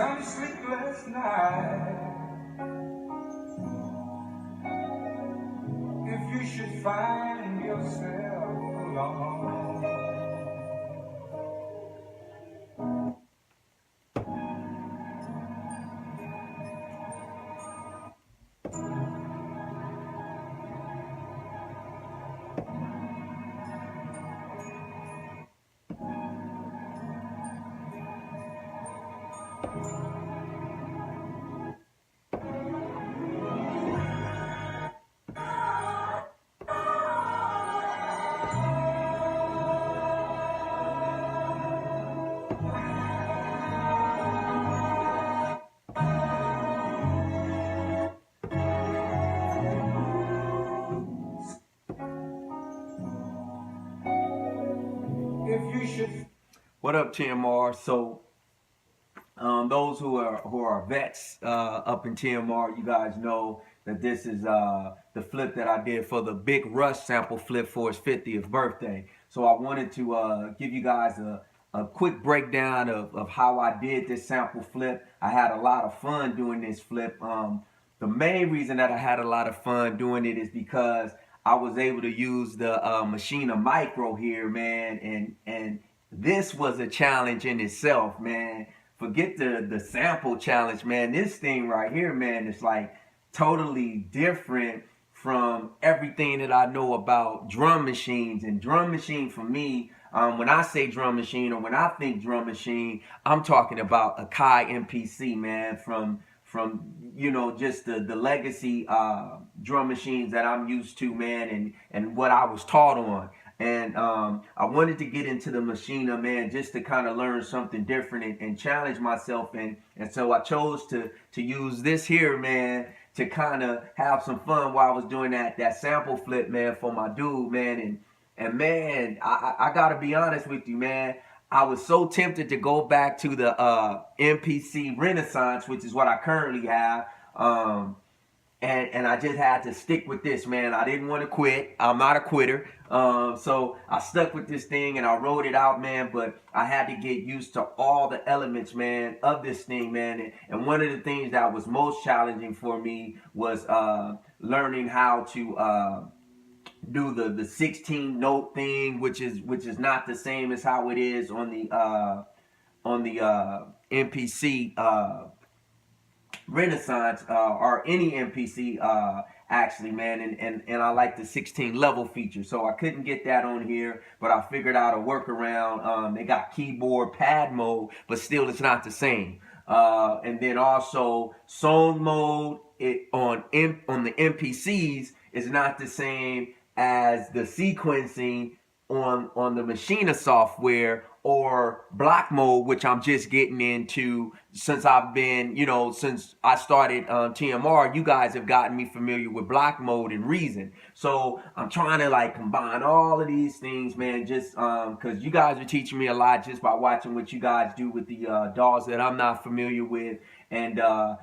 some sleepless night. If you should find yourself alone, if you should. What up, TMR? So, those who are vets up in TMR, you guys know that this is the flip that I did for the Big Rush sample flip for his 50th birthday. So I wanted to give you guys a quick breakdown of how I did this sample flip. I had a lot of fun doing this flip. The main reason that I had a lot of fun doing it is because I was able to use the Maschine Micro here, man, and this was a challenge in itself, man. Forget the sample challenge, man. This thing right here, man, is like totally different from everything that I know about drum machines. And drum machine for me, when I say drum machine or when I think drum machine, I'm talking about a Kai MPC, man, from you know, just the legacy drum machines that I'm used to, man, and what I was taught on. And I wanted to get into the Maschine, man, just to kind of learn something different and challenge myself. And so I chose to use this here, man, to kind of have some fun while I was doing that sample flip, man, for my dude, man. And man, I got to be honest with you, man. I was so tempted to go back to the MPC Renaissance, which is what I currently have. And I just had to stick with this, man. I didn't want to quit. I'm not a quitter. So I stuck with this thing and I wrote it out, man. But I had to get used to all the elements, man, of this thing, man. And one of the things that was most challenging for me was learning how to do the 16 note thing, which is not the same as how it is on the MPC Renaissance or any MPC actually, man, and I like the 16 level feature, so I couldn't get that on here, but I figured out a workaround. They got keyboard pad mode, but still it's not the same. And then also song mode on the MPCs is not the same as the sequencing on the Maschine software or block mode, which I'm just getting into since I've been, you know, since I started TMR. You guys have gotten me familiar with block mode and Reason. So I'm trying to like combine all of these things, man, just because you guys are teaching me a lot just by watching what you guys do with the DAWs that I'm not familiar with. And I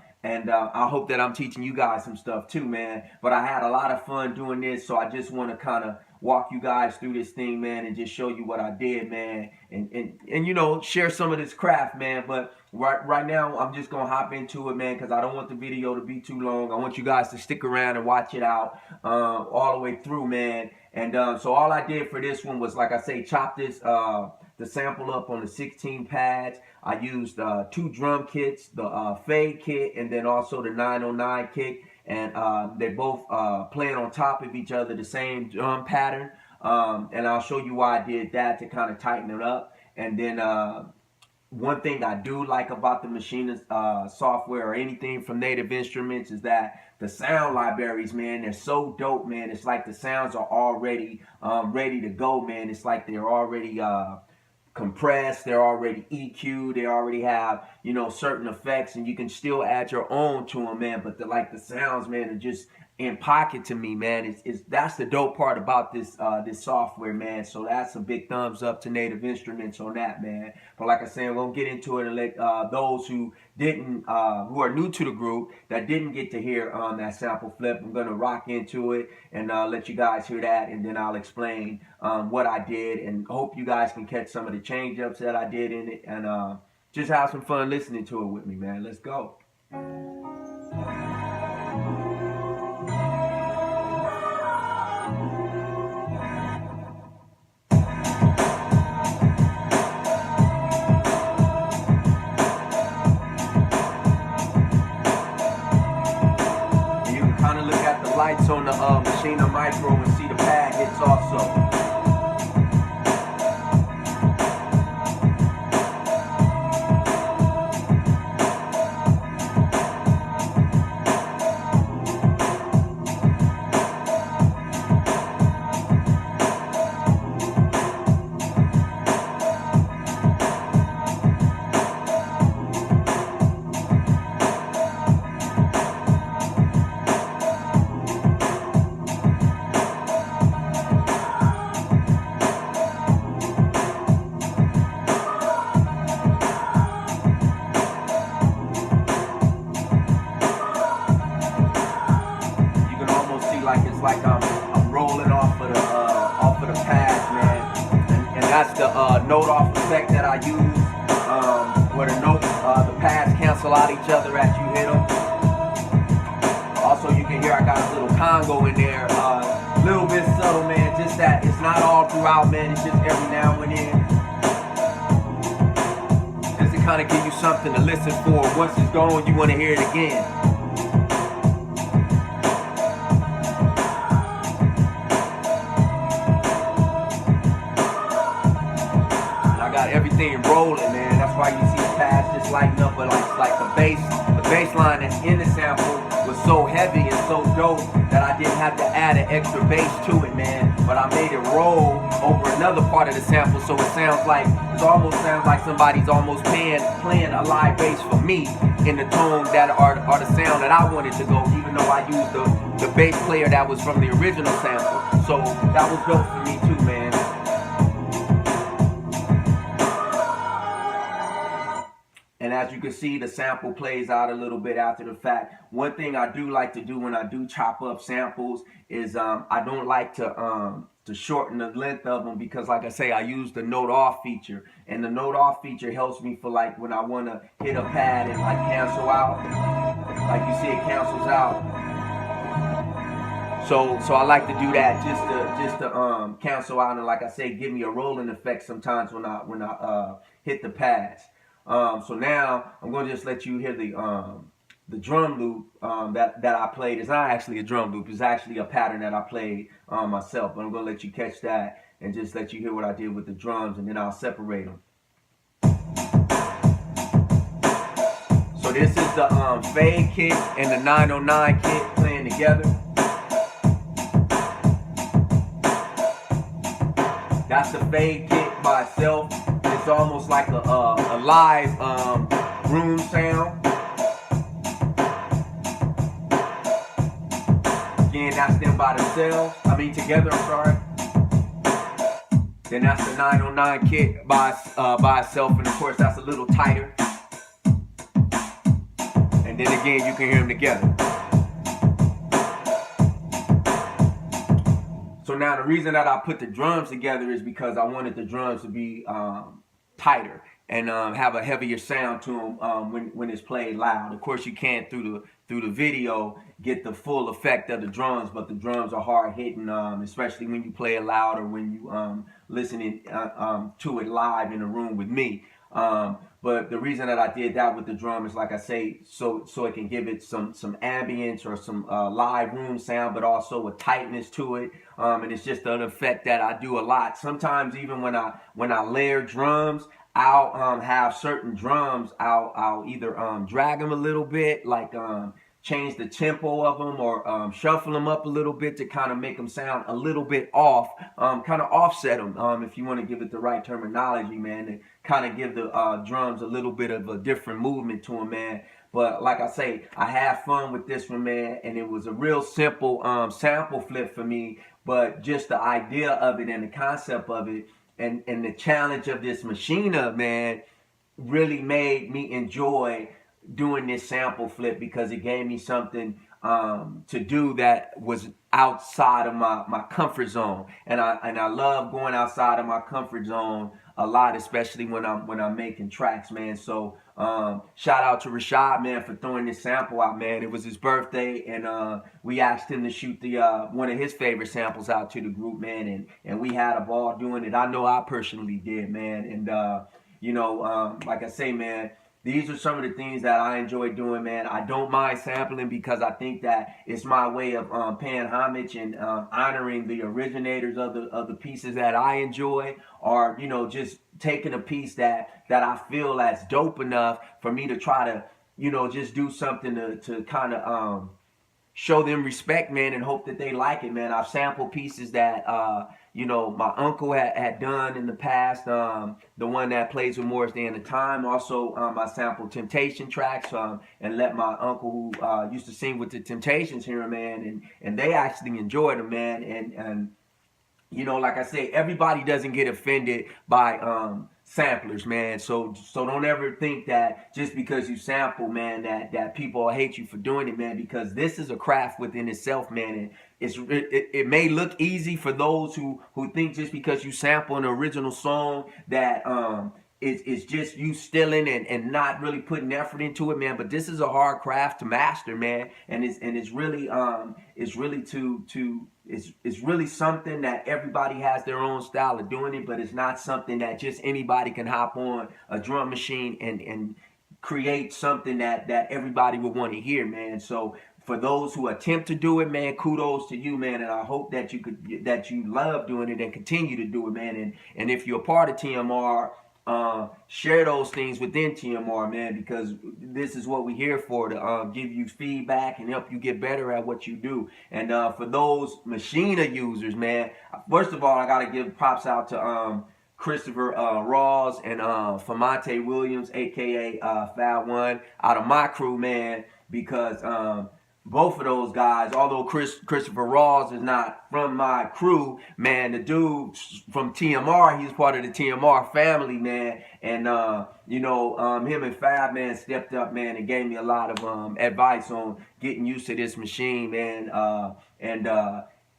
hope that I'm teaching you guys some stuff too, man. But I had a lot of fun doing this, so I just want to kind of walk you guys through this thing, man, and just show you what I did, man, and you know, share some of this craft, man. But right now, I'm just gonna hop into it, man, because I don't want the video to be too long. I want you guys to stick around and watch it out all the way through, man. And so all I did for this one was, like I say, chop this the sample up on the 16 pads. I used 2 drum kits, the fade kit and then also the 909 kit. And they both playing on top of each other, the same drum pattern. And I'll show you why I did that to kind of tighten it up. And then one thing I do like about the Maschine software or anything from Native Instruments is that the sound libraries, man, they're so dope, man. It's like the sounds are already ready to go, man. It's like they're already compressed, they're already EQ'd, they already have, you know, certain effects, and you can still add your own to them, man. But the sounds, man, are just in pocket to me, man. That's the dope part about this this software, man. So that's a big thumbs up to Native Instruments on that, man. But like I said, we'll get into it and let those who didn't, who are new to the group, that didn't get to hear that sample flip, I'm gonna rock into it and let you guys hear that, and then I'll explain what I did, and hope you guys can catch some of the change ups that I did in it, and just have some fun listening to it with me, man. Let's go. Kind of look at the lights on the Maschine Micro and see the pad hits also. Like I'm rolling off of the pads, man, and that's the note off effect that I use, where the pads cancel out each other as you hit them. Also, you can hear I got a little Congo in there, little bit subtle, man. Just that it's not all throughout, man. It's just every now and then, just to kind of give you something to listen for. Once it's gone, you want to hear it again. Everything rolling, man. That's why you see the pads just lighting up, but like the bass line that's in the sample was so heavy and so dope that I didn't have to add an extra bass to it, man. But I made it roll over another part of the sample, so it almost sounds like somebody's almost playing a live bass for me in the tone that are the sound that I wanted to go, even though I used the bass player that was from the original sample. So that was dope for me too, man. And as you can see, the sample plays out a little bit after the fact. One thing I do like to do when I do chop up samples is I don't like to shorten the length of them, because like I say, I use the note off feature, and the note off feature helps me for like when I want to hit a pad and like cancel out, like you see it cancels out. So I like to do that just to cancel out, and like I say, give me a rolling effect sometimes when I hit the pads. So now I'm going to just let you hear the drum loop that I played. It's not actually a drum loop. It's actually a pattern that I played myself. But I'm going to let you catch that and just let you hear what I did with the drums, and then I'll separate them. So this is the fade kick and the 909 kick playing together. That's the fade kick by itself. It's almost like a live room sound. Again, that's them by themselves. Together, I'm sorry. Then that's the 909 kick by itself, and of course that's a little tighter. And then again, you can hear them together. So now the reason that I put the drums together is because I wanted the drums to be tighter and have a heavier sound to them when it's played loud. Of course, you can't through the video get the full effect of the drums, but the drums are hard hitting, especially when you play it loud or when you listening to it live in a room with me. But the reason that I did that with the drum is, like I say, so it can give it some ambience or some live room sound, but also a tightness to it. And it's just an effect that I do a lot. Sometimes even when I layer drums, I'll have certain drums. I'll either drag them a little bit, like change the tempo of them, or shuffle them up a little bit to kind of make them sound a little bit off, kind of offset them, if you want to give it the right terminology, man, to kind of give the drums a little bit of a different movement to them, man. But like I say, I had fun with this one, man, and it was a real simple sample flip for me, but just the idea of it and the concept of it and the challenge of this machine up, man, really made me enjoy doing this sample flip, because it gave me something to do that was outside of my comfort zone, and I love going outside of my comfort zone a lot, especially when I'm making tracks, man. So shout out to Rashad, man, for throwing this sample out, man. It was his birthday, and we asked him to shoot the one of his favorite samples out to the group, man, and we had a ball doing it. I know I personally did, man, and you know, like I say, man, these are some of the things that I enjoy doing, man. I don't mind sampling because I think that it's my way of paying homage and honoring the originators of the pieces that I enjoy, or you know, just taking a piece that I feel that's dope enough for me to try to, you know, just do something to kind of show them respect, man, and hope that they like it, man. I've sampled pieces that you know, my uncle had done in the past. The one that plays with Morris Day and the Time. Also, I sampled Temptation tracks and let my uncle who used to sing with the Temptations hear them, man, and they actually enjoyed them, man. And you know, like I say, everybody doesn't get offended by samplers, man. So don't ever think that just because you sample, man, that people hate you for doing it, man. Because this is a craft within itself, man. And it may look easy for those who think just because you sample an original song that it's just you stealing and not really putting effort into it, man. But this is a hard craft to master, man. And it's really it's really something that everybody has their own style of doing it, but it's not something that just anybody can hop on a drum machine and create something that everybody would want to hear, man. So for those who attempt to do it, man, kudos to you, man, and I hope that you love doing it and continue to do it, man. And if you're a part of TMR, share those things within TMR, man, because this is what we're here for, to give you feedback and help you get better at what you do. And for those Maschine users, man, first of all, I got to give props out to Christopher Rawls and Famante Williams, a.k.a. Fab One, out of my crew, man, because both of those guys, although Christopher Rawls is not from my crew, man, the dude from TMR, he's part of the TMR family, man. And, you know, him and Fab, man, stepped up, man, and gave me a lot of advice on getting used to this machine, man, and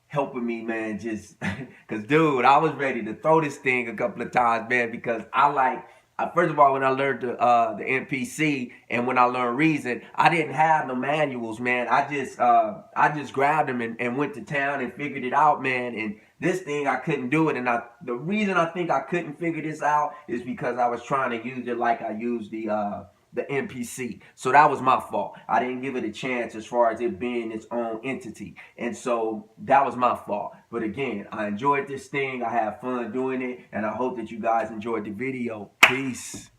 helping me, man, just because, dude, I was ready to throw this thing a couple of times, man, because I like, first of all, when I learned the MPC and when I learned Reason, I didn't have no manuals, man. I just grabbed them and went to town and figured it out, man. And this thing, I couldn't do it. And the reason I think I couldn't figure this out is because I was trying to use it like I used the MPC. So that was my fault. I didn't give it a chance as far as it being its own entity. And so that was my fault. But again, I enjoyed this thing. I had fun doing it. And I hope that you guys enjoyed the video. Peace.